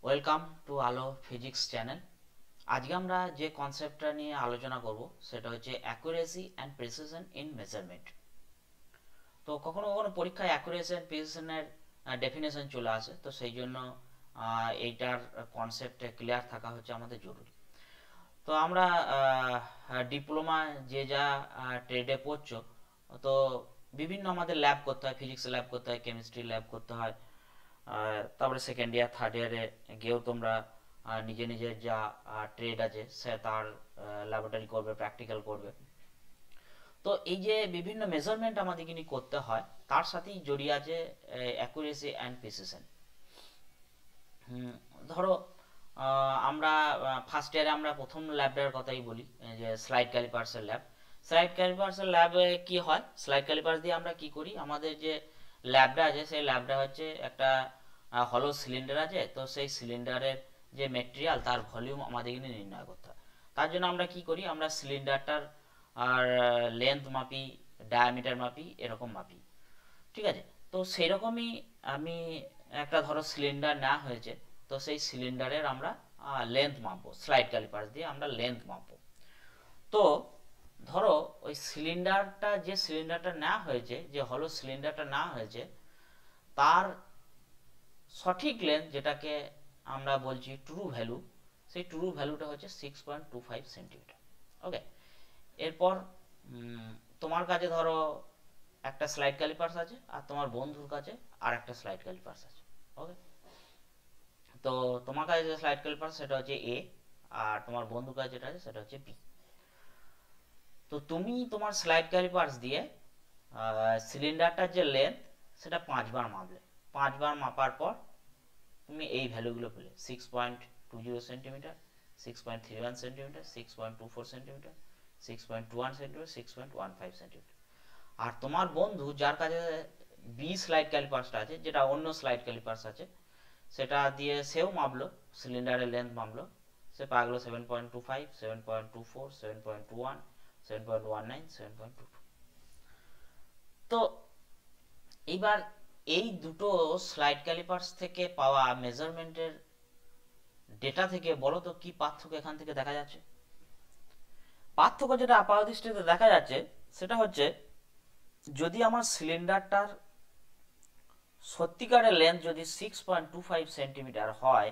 Welcome to আলো physics channel. আজকে আমরা যে কনসেপ্টটা নিয়ে আলোচনা করব সেটা হচ্ছে accuracy and precision in measurement. তো কখনো কখনো পরীক্ষায় অ্যাকুরেসি অ্যান্ড প্রিসিশনের ডেফিনেশন চলে আসে, তো সেই জন্য এইটার কনসেপ্টে ক্লিয়ার থাকা হচ্ছে আমাদের জরুরি। তো আমরা ডিপ্লোমা যে যা ট্রেডে পড়ছো, তো বিভিন্ন আমাদের ল্যাব করতে হয়, ফিজিক্স ল্যাব করতে হয়, কেমিস্ট্রি ল্যাব করতে হয়। তারপরে সেকেন্ড ইয়ার থার্ড ইয়ারে গিয়েও তোমরা নিজে নিজের যা ট্রেড আছে সে তার ল্যাবরেটরি করবে, প্র্যাকটিক্যাল করবে। তো এই যে বিভিন্ন মেজারমেন্ট আমাদের কিন্তু করতে হয়, তার সাথেই জড়িয়ে আছে অ্যাকুরেসি অ্যান্ড প্রিসিশন। ধরো আমরা ফার্স্ট ইয়ারে আমরা প্রথম ল্যাবটার কথাই বলি, যে স্লাইড ক্যালিপার্সের ল্যাব। স্লাইড ক্যালিপার্সের ল্যাবে কি হয়, স্লাইড ক্যালিপার্স দিয়ে আমরা কি করি, আমাদের যে ল্যাবটা আছে সেই ল্যাবটা হচ্ছে একটা হলো সিলিন্ডার আছে। তো সেই সিলিন্ডারের যে মেটেরিয়াল তার ভলিউম আমাদের কিন্তু নির্ণয় করতে হয়। তার জন্য আমরা কি করি, আমরা সিলিন্ডারটার আর লেন্থ মাপি, ডায়ামিটার মাপি, এরকম মাপি। ঠিক আছে। তো সেই রকমই আমি একটা ধরো সিলিন্ডার নেওয়া হয়েছে, তো সেই সিলিন্ডারের আমরা লেন্থ মাপবো, স্লাইড ক্যালিপার্স দিয়ে আমরা লেন্থ মাপবো। তো ধরো ওই সিলিন্ডারটা, যে সিলিন্ডারটা নেওয়া হয়েছে, যে হলো সিলিন্ডারটা নেওয়া হয়েছে, তার সঠিক লেন্থ যেটাকে আমরা বলছি ট্রু ভ্যালু, সেই ট্রু ভ্যালুটা হচ্ছে 6.25 সেন্টিমিটার। ওকে। এরপর তোমার কাছে ধরো একটা স্লাইড ক্যালিপার্স আছে, আর তোমার বন্ধুর কাছে আর একটা স্লাইড ক্যালিপার্স আছে। ওকে। তো তোমার কাছে যে স্লাইড ক্যালিপার্স সেটা হচ্ছে এ, আর তোমার বন্ধুর কাছে যেটা আছে সেটা হচ্ছে বি। তো তুমি তোমার স্লাইড ক্যালিপার্স দিয়ে সিলিন্ডারটার যে লেন্থ সেটা 5 বার মাপলে। 5 বার মাপার পর তুমি এই ভ্যালুগুলো পেলে: 6.20 centimetre, 6.31 centimetre, 6.24 centimetre, 6.21 centimetre, 6.15 centimetre. আর তোমার বন্ধু যার কাছে বি স্লাইড ক্যালিপার্সটা আছে, যেটা অন্য স্লাইড ক্যালিপার্স আছে, সেটা দিয়ে সেও মাপলো, সিলিন্ডারের লেন্থ মাপলো, সে পাওয়া গেলো 7.25, 7.24, 7.21, 7.19, 7.22। তো এইবার এই দুটো স্লাইড ক্যালিপার্স থেকে পাওয়া মেজারমেন্টের ডেটা থেকে বলো তো কি পার্থক্য এখান থেকে দেখা যাচ্ছে। পার্থক্য যেটা আপাতদৃষ্টিতে দেখা যাচ্ছে সেটা হচ্ছে, যদি আমার সিলিন্ডারটার সত্যিকারের লেন্থ যদি 6.25 সেন্টিমিটার হয়,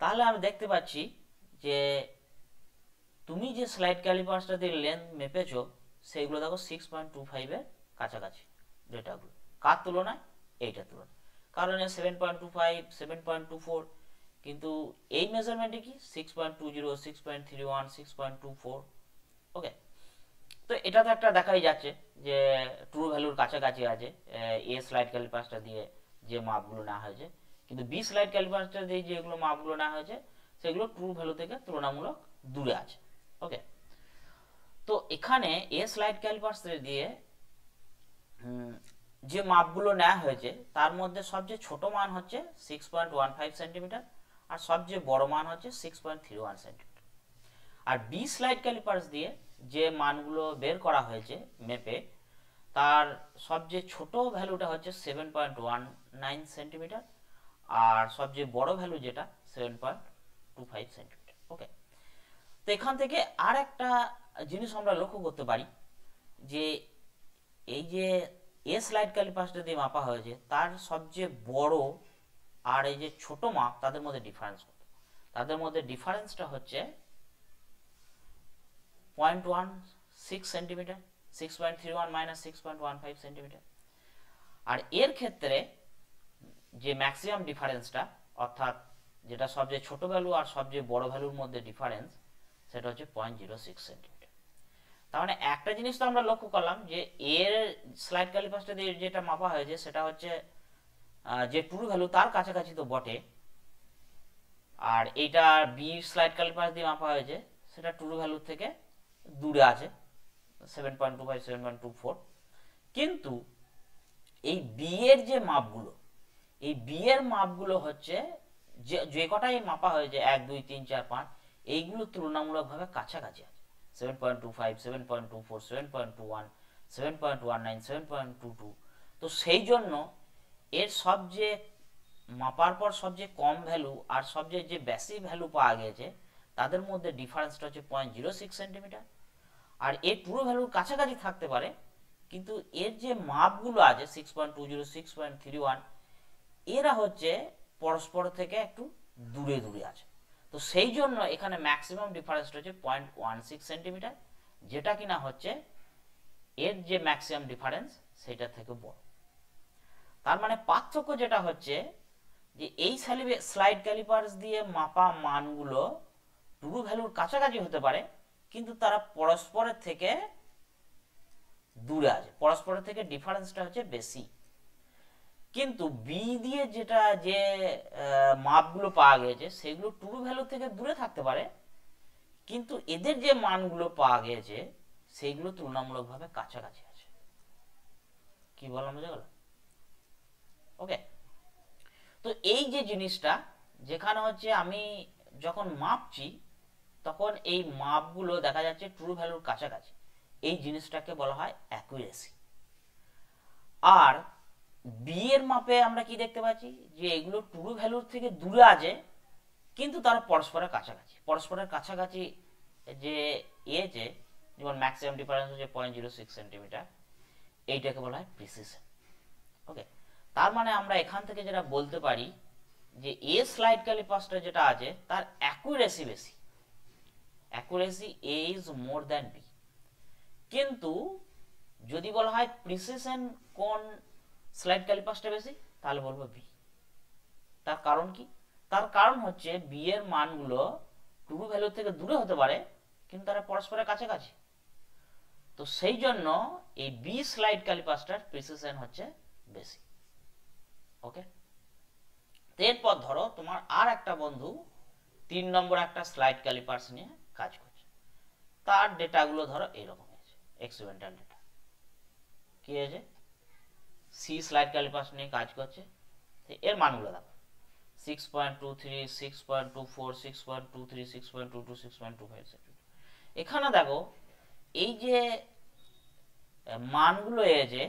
তাহলে আমি দেখতে পাচ্ছি যে তুমি যে স্লাইড ক্যালিপার্সটা দিয়ে লেন্থ মেপেছো সেইগুলো দেখো 6.25-এর কাছাকাছি ডেটাগুলো। কার তুলনায়? এইটার তুলনায়। কারণ 7.25, 7.24, কিন্তু এই মেজারমেন্টে কি 6.20, 6.31, 6.24। ওকে। তো এটা তো একটা দেখাই যাচ্ছে যে ট্রু ভ্যালুর কাছাকাছি আছে এ স্লাইড ক্যালিপার্সটা দিয়ে যে মাপগুলো নেওয়া হয়েছে, কিন্তু বি স্লাইড ক্যালিপার্সটা দিয়ে যেগুলো মাপগুলো নেওয়া হয়েছে সেগুলো ট্রু ভ্যালু থেকে তুলনামূলক দূরে আছে। ওকে। তো এখানে এ স্লাইড ক্যালিপার্স দিয়ে যে মাপগুলো নেওয়া হয়েছে তার মধ্যে সবচেয়ে ছোট মান হচ্ছে 6.15 সেন্টিমিটার, আর সবচেয়ে বড় মান হচ্ছে 6.31 সেন্টিমিটার। আর বি স্লাইড ক্যালিপার্স দিয়ে যে মানগুলো বের করা হয়েছে মেপে, তার সবচেয়ে ছোট ভ্যালুটা হচ্ছে 7.19 সেন্টিমিটার, আর সবচেয়ে বড় ভ্যালু যেটা 7.25 সেন্টিমিটার। ওকে। তো এখান থেকে আর একটা জিনিস আমরা লক্ষ্য করতে পারি, যে এই যে এ স্লাইড ক্যালিপার্সটা দিয়ে মাপা হয়েছে তার সবচেয়ে বড় আর এই যে ছোট মাপ, তাদের মধ্যে ডিফারেন্স কত? তাদের মধ্যে ডিফারেন্সটা হচ্ছে 0.16 সেন্টিমিটার, 6.31 মাইনাস 6.15 সেন্টিমিটার। আর এর ক্ষেত্রে যে ম্যাক্সিমাম ডিফারেন্সটা, অর্থাৎ যেটা সবচেয়ে ছোট ভ্যালু আর সবচেয়ে বড় ভ্যালুর মধ্যে ডিফারেন্স, সেটা হচ্ছে 0.06 সেন্টিমিটার। তার মানে একটা জিনিস তো আমরা লক্ষ্য করলাম, যে এর স্লাইড ক্যালিপার্সটা দিয়ে যেটা মাপা হয়েছে সেটা হচ্ছে যে ট্রু ভ্যালু তার কাছাকাছি তো বটে, আর এইটা বি স্লাইড ক্যালিপার্স দিয়ে মাপা হয়েছে সেটা ট্রু ভ্যালু থেকে দূরে আছে, 7.25, 7.24। কিন্তু এই বি এর যে মাপগুলো, এই বি এর মাপগুলো হচ্ছে যে কটাই মাপা হয়েছে 1, 2, 3, 4, 5, এইগুলো তুলনামূলকভাবে কাছাকাছি আছে। 7.25, 7.24, 7.21, 7.19, 7.22। তো সেই জন্য এর সবচেয়ে মাপার পর সবচেয়ে কম ভ্যালু আর সবচেয়ে যে বেশি ভ্যালু পাওয়া গেছে তাদের মধ্যে ডিফারেন্সটা হচ্ছে 0.06 সেন্টিমিটার। আর এর ট্রু ভ্যালুর কাছাকাছি থাকতে পারে, কিন্তু এর যে মাপগুলো আছে 6.20, 6.31, এরা হচ্ছে পরস্পর থেকে একটু দূরে দূরে আছে। তো সেই জন্য এখানে ম্যাক্সিমাম ডিফারেন্সটা হচ্ছে 0.16 সেন্টিমিটার, যেটা কিনা হচ্ছে এর যে ম্যাক্সিমাম ডিফারেন্স সেটা থেকে বড়। তার মানে পার্থক্য যেটা হচ্ছে যে এই স্লাইড ক্যালিপার্স দিয়ে মাপা মানগুলো ট্রু ভ্যালুর কাছাকাছি হতে পারে, কিন্তু তারা পরস্পরের থেকে দূরে আছে, পরস্পরের থেকে ডিফারেন্সটা হচ্ছে বেশি। কিন্তু বি দিয়ে যেটা যে মাপগুলো পাওয়া গেছে সেগুলো ট্রু ভ্যালু থেকে দূরে থাকতে পারে, কিন্তু এদের যে মানগুলো পাওয়া গেছে সেইগুলো তুলনামূলকভাবে কাছাকাছি আছে। কি বললাম বুঝে গেল? ওকে, তো এই যে জিনিসটা যেখানে হচ্ছে আমি যখন মাপছি তখন এই মাপগুলো দেখা যাচ্ছে ট্রু ভ্যালুর কাছাকাছি, এই জিনিসটাকে বলা হয় অ্যাকুরেসি। আর বি এর মাপে আমরা কি দেখতে পাচ্ছি যে এগুলো ট্রু ভ্যালুর থেকে দূরে আছে, কিন্তু তারা পরস্পরের কাছাকাছি। পরস্পরের কাছাকাছি যে যে যেমন ম্যাক্সিমাম ডিফারেন্স হচ্ছে 0.06 সেন্টিমিটার, এইটাকে বলা হয় প্রিসিশন। ওকে, তার মানে আমরা এখান থেকে যেটা বলতে পারি যে এ স্লাইড ক্যালিপার্সটা যেটা আছে তার অ্যাকুরেসি বেশি, accuracy A is more than B. কিন্তু যদি বলা হয় প্রিসিশন কোন স্লাইড ক্যালিপার্সটা বেশি, তাহলে বলবো বি। তার কারণ কি? তার কারণ হচ্ছে বি এর মানগুলো ট্রু ভ্যালু থেকে দূরে হতে পারে, কিন্তু তারা পরস্পরের কাছাকাছি। তো সেই জন্য এই বি স্লাইড ক্যালিপার্সটার প্রিসিশন হচ্ছে বেশি। ওকে, এরপর ধরো তোমার আর একটা বন্ধু 3 নম্বর একটা স্লাইড ক্যালিপার্স নিয়ে কাজ করছে, তার ডেটাগুলো ধরো এরকম হয়েছে, এক্সপেরিমেন্টাল ডেটা। কি হয়েছে? সি স্লাইড ক্যালিপার্স নিয়ে কাজ করছে, এর মানগুলো দেখো 6.23, 6.24, 6.23, 6.22, 6.25। এখানে দেখো এই যে মানগুলো এসেছে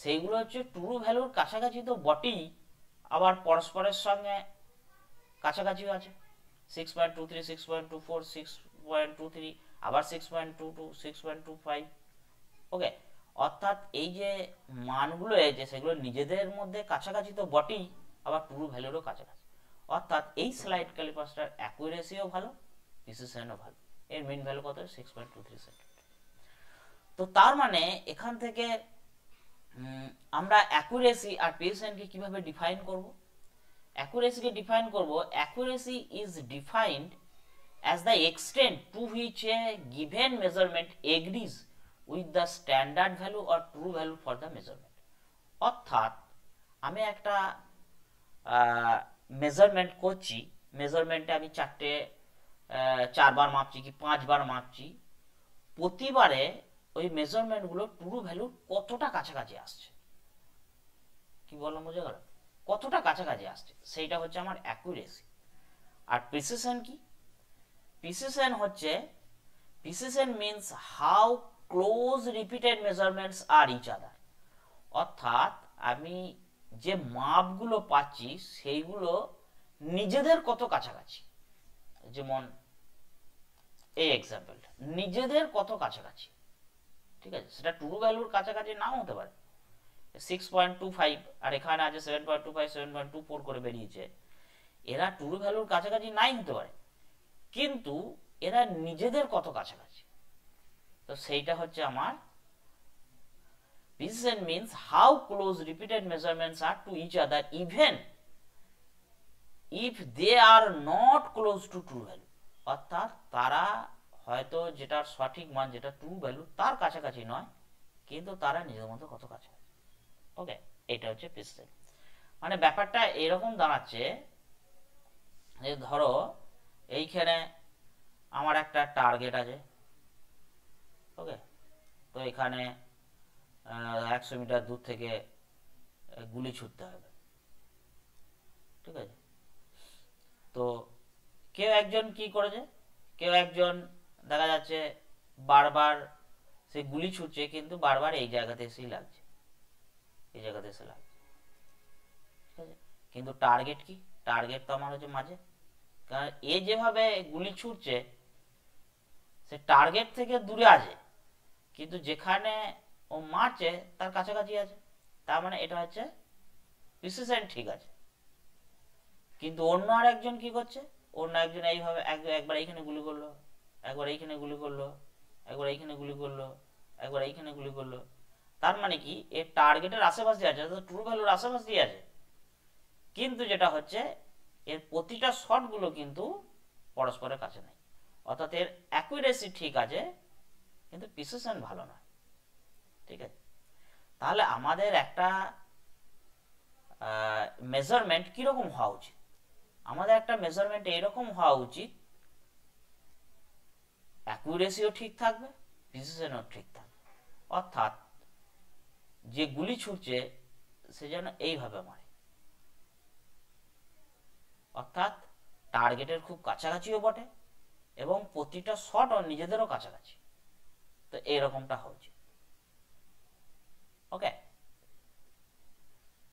সেইগুলো হচ্ছে ট্রু ভ্যালুর কাছাকাছি তো বটেই, আবার পরস্পরের সঙ্গে কাছাকাছিও আছে। 6.23, 6.24, 6.23, আবার 6.22, 6.25। ওকে, অর্থাৎ এই যে মানগুলো এসেছে সেগুলো নিজেদের মধ্যে কাছাকাছি তো বটেই, আবার ট্রু ভ্যালুরও কাছাকাছি। অর্থাৎ এই স্লাইড ক্যালিপার্সটার অ্যাকুরেসিও ভালো, প্রিসিশনও ভালো। এর মিন ভ্যালু কত? 6.23 সেন্টিমিটার। তো তার মানে এখান থেকে আমরা অ্যাকুরেসি আর প্রিসিশনকে কিভাবে ডিফাইন করব? অ্যাকুরেসিকে ডিফাইন করব, accuracy is defined as the extent to which a given measurement agrees with the standard value or true value for the measurement। অর্থাৎ আমি একটা মেজারমেন্ট করছি, মেজারমেন্টে আমি 4বার মাপছি কি 5বার মাপছি, প্রতিবারে ওই মেজারমেন্টগুলো ট্রু ভ্যালু কতটা কাছাকাছি আসছে। কি বললাম বুঝে গেল? কতটা কাছাকাছি আসছে সেইটা হচ্ছে আমার অ্যাকুরেসি। আর প্রিসিশন কি? প্রিসিশন হচ্ছে, precision means how close repeated measurements are each other. অর্থাৎ আমি যে মাপগুলো পাচ্ছি সেইগুলো নিজেদের কত কাছাকাছি। যেমন এই এক্সাম্পলটা নিজেদের কত কাছাকাছি, ঠিক আছে? সেটা ট্রু ভ্যালুর কাছাকাছি নাও হতে পারে। 6.25 আর এখানে আছে 7.25, 7.24 করে বেরিয়েছে, এরা ট্রু ভ্যালুর কাছাকাছি নাই হতে পারে, কিন্তু এরা নিজেদের কত কাছাকাছি। তো সেইটা হচ্ছে আমার precision means how close repeated measurements are to each other even if they are not close to true value। অর্থাৎ তারা হয়তো যেটার সঠিক মান, যেটা ট্রু ভ্যালু তার কাছাকাছি নয়, কিন্তু তারা নিজের মধ্যে কত কাছাকাছি। ওকে, এটা হচ্ছে প্রিসিশন। মানে ব্যাপারটা এরকম দাঁড়াচ্ছে যে ধরো এইখানে আমার একটা টার্গেট আছে। ওকে, তো এখানে 100 মিটার দূর থেকে গুলি ছুটতে হবে, ঠিক আছে? তো কেউ একজন কি করেছে, কেউ একজন দেখা যাচ্ছে বারবার সে গুলি ছুটছে, কিন্তু বারবার এই জায়গাতে এসেই লাগছে, এই জায়গাতে এসে লাগছে, ঠিক আছে? কিন্তু টার্গেট কি, টার্গেট তো আমার হচ্ছে মাঝে, কারণ এ যেভাবে গুলি ছুটছে সে টার্গেট থেকে দূরে আছে, কিন্তু যেখানে ও মারছে তার কাছাকাছি আছে, তার মানে এটা হচ্ছে প্রিসিশন ঠিক আছে। কিন্তু অন্য আর একজন কি করছে, অন্য একজন এইভাবে একবার এইখানে গুলি করলো, একবার এইখানে গুলি করলো, একবার এইখানে গুলি করলো, একবার এইখানে গুলি করলো, তার মানে কি এর টার্গেটের আশেপাশে আছে, ট্রু ভ্যালুর আশেপাশেই আছে, কিন্তু যেটা হচ্ছে এর প্রতিটা শটগুলো কিন্তু পরস্পরের কাছে নেই, অর্থাৎ এর অ্যাকুরেসি ঠিক আছে কিন্তু প্রিসিশন ভালো নয়। ঠিক আছে, তাহলে আমাদের একটা মেজারমেন্ট কীরকম হওয়া উচিত, আমাদের একটা মেজারমেন্ট এইরকম হওয়া উচিত অ্যাকুরেসিও ঠিক থাকবে, প্রিসিশনও ঠিক থাকবে, অর্থাৎ যে গুলি ছুটছে সে যেন এইভাবে মারে, অর্থাৎ টার্গেটের খুব কাছাকাছিও বটে এবং প্রতিটা শট ওর নিজেদেরও কাছাকাছি, তো এইরকমটা হচ্ছে। ওকে।